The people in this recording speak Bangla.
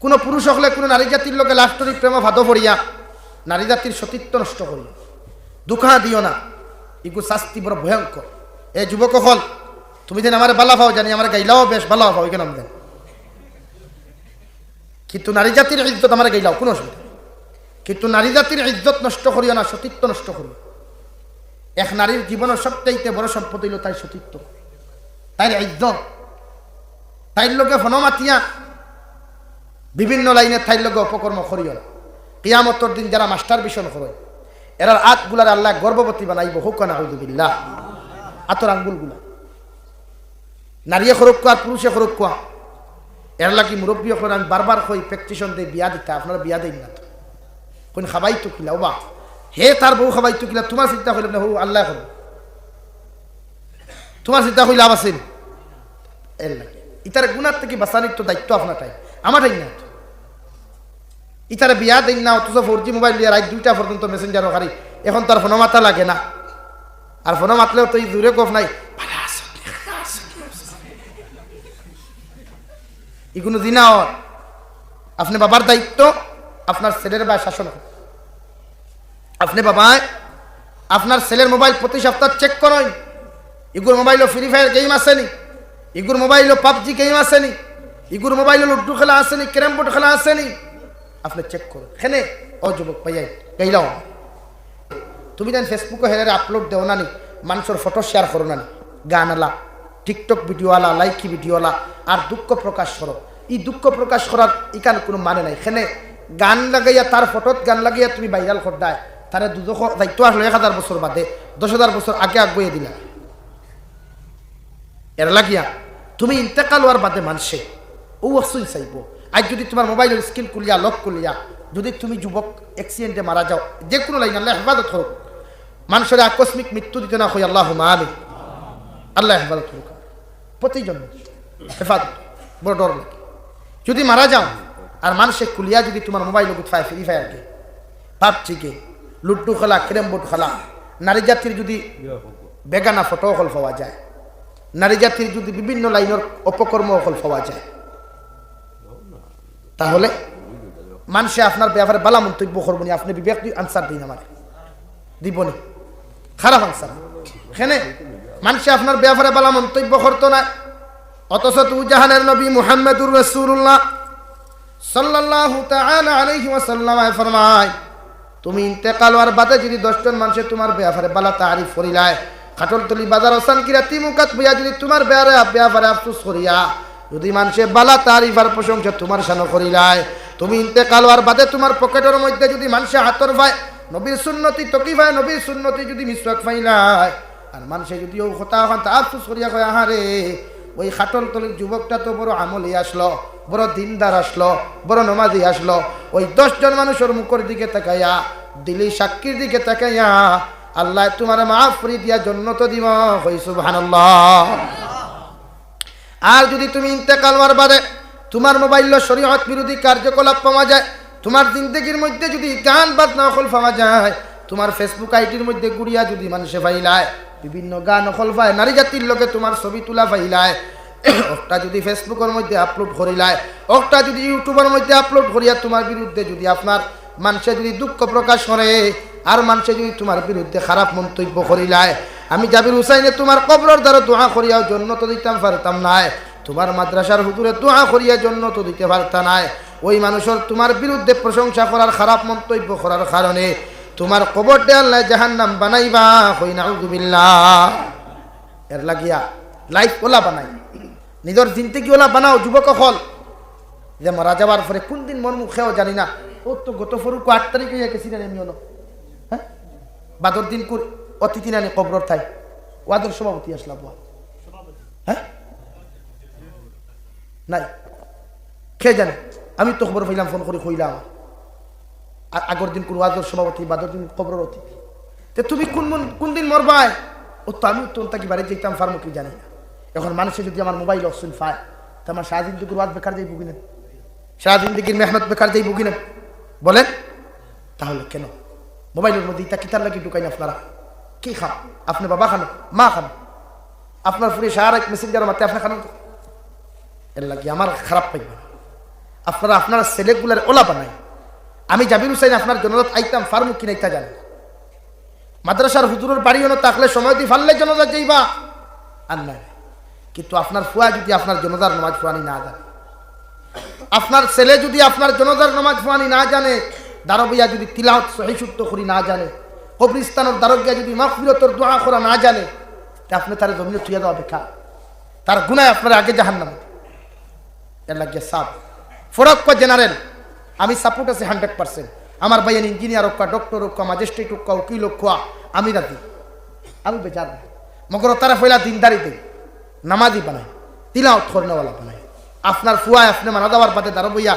কোনো পুরুষ হলে কোনো নারী জাতির লোকে লাস্টরিক প্রেম ভাদ পড়িয়া নারী জাতির সতীত্ব নষ্ট করিয়া দুঃখা দিও না, এগুলো শাস্তি বড় ভয়ঙ্কর। এ যুবক হল, তুমি যেন আমার বালা পাও, জানি আমার গাইলাও বেশ ভালো পাও, কেন দেন, কিন্তু নারী জাতির ইজ্জত আমার গাইলাও কোনো অসুবিধা, কিন্তু নারী জাতির ইজ্জত নষ্ট করিও না, সতীত্ব নষ্ট করিও। এক নারীর জীবনের সবচাইতে বড় সম্পদ হইল তাই সতীত্ব, তাই ইজ্জত। তাইর লোকে ফনমাতিয়া বিভিন্ন লাইনে তাইর লোকে অপকর্ম করিও না। কিয়ামতের দিন যারা মাস্টার বিশন করে এরার আতগুলার আল্লাহ গর্ভবতী বানাইব, হুক না হুজুবিল্লাহ। আতর আঙ্গুলগুলা নারীয়ে খরক কোয়া পুরুষে খরক কোয়া, এর লাগি মুরব্বী করে আমি বারবার কই প্র্যাকটিশন দিয়ে বিয়া দিতে, আপনারা বিয়া দেন না তো, কোন খাবাই তো কিলা ওবা হে তার বউ খাবাই তো কিলা, তোমার চিন্তা করলে না হো আল্লাহ করো, তোমার চিন্তা করলে লাভ আছে। এর লাগে ইতার গুণার থেকে বাঁচানির তো দায়িত্ব আপনারটাই, আমারটাই না। ইতারে বিয়া দেন না, অথচ 4G মোবাইল দিয়ে রাত 2টা পর্যন্ত মেসেঞ্জার হারি, এখন তার ফোন মাথা লাগে না, আর ফোন মাতলেও তো এই দূরে কফ নাই, এগুলো দিনা। আপনি বাবার দায়িত্ব আপনার ছেলের বা শাসন, আপনি বাবায় আপনার ছেলের মোবাইল প্রতি সপ্তাহ চেক করেন, ইগুর মোবাইলও ফ্রি ফায়ার গেম আসেনি, ইগুর মোবাইলও পাবজি গেম আসেনি, ইগুর মোবাইলও লুডু খেলা আসেনি, ক্যারাম বোর্ড খেলা আসেনি, আপনি চেক করুন। খেনে ও যুবক পাইয়াই গেইলাও তুমি যেন ফেসবুকে হেরে আপলোড দেও না নি, মানুষের ফটো শেয়ার করো না নি, গান আলা টিকটক ভিডিওওয়ালা লাইকি ভিডিওওয়ালা, আর দুঃখ প্রকাশ করো। এই দুঃখ প্রকাশ করার ইকান কোনো মানে নাই। খেনে গান লাগাইয়া তার ফটোত গান লাগাইয়া তুমি ভাইরাল করদায়, তারে দুদক দায়িত্ব আসলো 1000 বছর বাদে, 10,000 বছর আগে আগুয়ে দিলা। এর লাগিয়া তুমি ইন্তেকাল হওয়ার বাদে মানুষে ও অসুই চাইব। আজ যদি তোমার মোবাইলের স্ক্রিন খুলিয়া লক খুলিয়া যদি তুমি যুবক অ্যাক্সিডেন্টে মারা যাও, যে কোনো লাইন আল্লাহ হেফাজত হোক, মানুষের আকস্মিক মৃত্যু দিতে না হয়, আল্লাহ আমি আল্লাহ হেফাজত হোক, প্রতিজন হেফাজত বড় ডর লাগে। যদি মারা যাও আর মানুষের খুলিয়া যদি তোমার মোবাইল গুথায় ফ্রি ফায়ারকে পাবজিকে লুড্ডু খেলা ক্যারাম বোর্ড খেলা, নারী জাতির যদি বেগানা ফটো হল পাওয়া যায়, নারী জাতির যদি বিভিন্ন লাইনের অপকর্ম হল পাওয়া যায়, তাহলে মানুষে আপনার ব্যাপারে বালা মন্তব্য করবো নি, আপনি বিবেক আনসার দিন আমার দিবনি খারাপ আনসার। এখানে মানুষে আপনার ব্যাপারে বালা মন্তব্য করতো না, অথচ তু জাহানের নবী মুহাম্মদুর রাসূলুল্লাহ সাল্লাল্লাহু তাআলা আলাইহি ওয়াসাল্লাম ফরমায়, তুমি ইন্তেকাল হওয়ার বাদে যদি 10 জন মানুষে তোমার ব্যাপারে বালা তারিফ করিলায়, খাটলতলি বাজার ওসান কিরাতি মুকাত বইয়া যদি তোমার ব্যাপারে আফসোস করিয়া যদি মানুষে বালা তারিফ আর প্রশংসা তোমার শান করিলায়, তুমি ইন্তেকাল হওয়ার বাদে তোমার পকেটের মধ্যে যদি মানুষে হাতর পায় নবীর সুন্নতি তকি পায়, নবীর সুন্নতি যদি মিসওয়াক পাইলায়, আর মানুষে যদি ও কথা হন তা আফসোস করিয়া কয় আহারে ওই খাটলতলির যুবকটা তো বড় আমলি আসলো, বড় দিনদার আসলো, বড় নমাজি আসলো, ওই 10 জন মানুষের মুখের দিকে তাকাইয়া দিলি সাক্ষীর দিকে তাকাইয়া আল্লাহ তোমার মাফ করে দিয়া জান্নাত দিব, কই সুবহানাল্লাহ। আর যদি তুমি ইন্তেকাল হওয়ার বাদে তোমার মোবাইল শরীয়ত বিরোধী কার্যকলাপ পাওয়া যায়, তোমার জিন্দগির মধ্যে যদি গান বাজনা নকল পাওয়া যায়, তোমার ফেসবুক আইডির মধ্যে গুড়িয়া যদি মানুষে পাইলায় বিভিন্ন গান নকল পায়, নারী জাতির লোকে তোমার ছবি তোলা পাইলায়, ওটা যদি ফেসবুকের মধ্যে আপলোড করিলায়, ওটা যদি ইউটিউবের মধ্যে আপলোড করিয়া তোমার বিরুদ্ধে যদি আপনার মানুষে যদি দুঃখ প্রকাশ করে, আর মানুষে যদি তোমার বিরুদ্ধে খারাপ মন্তব্য করিলায়, আমি জাবির হুসাইনে তোমার কবরের দ্বারা দোয়া করিয়াও জান্নাত দিতাম পারতাম নাই, তোমার মাদ্রাসার হুজুরে দোয়া করিয়া জান্নাত দিতে পারতাম নাই। ওই মানুষের তোমার বিরুদ্ধে প্রশংসা করার খারাপ মন্তব্য করার কারণে তোমার কবরটা আল্লাহ জাহান্নাম বানাইবা, কই নাউযুবিল্লাহ। এর লাগিয়া লাইফ ওলা বানাই, নিজের জিন্দেগি ওলা বানাও। যুবক হল যে মারা যাওয়ার পরে কোন দিন মন মুখেও জানি না, ও তো গত ফরুক 8 তারিখে গেছি না এমনি হলো, হ্যাঁ বাদর দিন কুর অতিথি নানি কবর থাই ওয়াদের সভাপতি আসলাম, হ্যাঁ নাই খেয়ে জানে, আমি তো খবর পাইলাম ফোন করে কইলাম আগর দিন কোন ওয়াদের সভাপতি, বাদর দিন কবর অতিথি, তো তুমি কোন দিন মরবায়, ও তো আমি তো তাকে বাড়ি যেতাম ফার্মো কি জানি না। এখন মানুষে যদি আমার মোবাইল অপশন পায়, তো আমার সারা জিন্দিগির ওয়াজ বেকার যাইব কিনা, সারা জিন্দিগির মেহনত বেকার যাইব কিনা বলেন? তাহলে কেন মোবাইলের মধ্যে ইটা কিতার লাগি ঢুকাই না? আপনারা কি খান? আপনি বাবা খান, মা খান, আপনার ফুরে সারা এক মেসেঞ্জার মাতে আপনার খান, এর লাগে আমার খারাপ পাইবা। আপনারা আপনার ছেলেগুলার ওলা বানায়। আমি জাবির হুসাইন আপনার জনজাত আইতাম ফার্মুক কিনাইতা জানি মাদ্রাসার হুজুরের বাড়িও না থাকলে সময় দিয়ে ফাললে জনজাত যাইবা আর নাই। কিন্তু আপনার ফুয়া যদি আপনার জনজার নামাজ ফুয়ানি না জানে, আপনার ছেলে যদি আপনার জনজার নামাজ ফুয়ানি না জানে, দারবিয়া যদি তিলাওয়াত সহি শুদ্ধ করি না জানে, কবরিস্তানের দারবিয়া যদি মাগফিরাতের দোয়া করা না জানে, তা আপনি তার জমিনে থুয়ে দেওয়া বেকার, তার গুনায় আপনার আগে জাহান্নামে। এর লাগিয়ে সাপ ফরক পা জেনারেল আমি সাপোর্ট আছে 100%। আমার ভাইয়ের ইঞ্জিনিয়ার হোক, ডক্টর হোক, ম্যাজিস্ট্রেট হোক, উকিল হোক, আমি রাজি, আমি বেচার না। মগর তারা ফেলা দিনদারি দেয়, নামাজি বানায়, তিলাওয়াত করনেওয়ালা বানায়। আপনার ফুয়ায় আপনি মানা দেওয়ার বাদে দাঁড়াবইয়া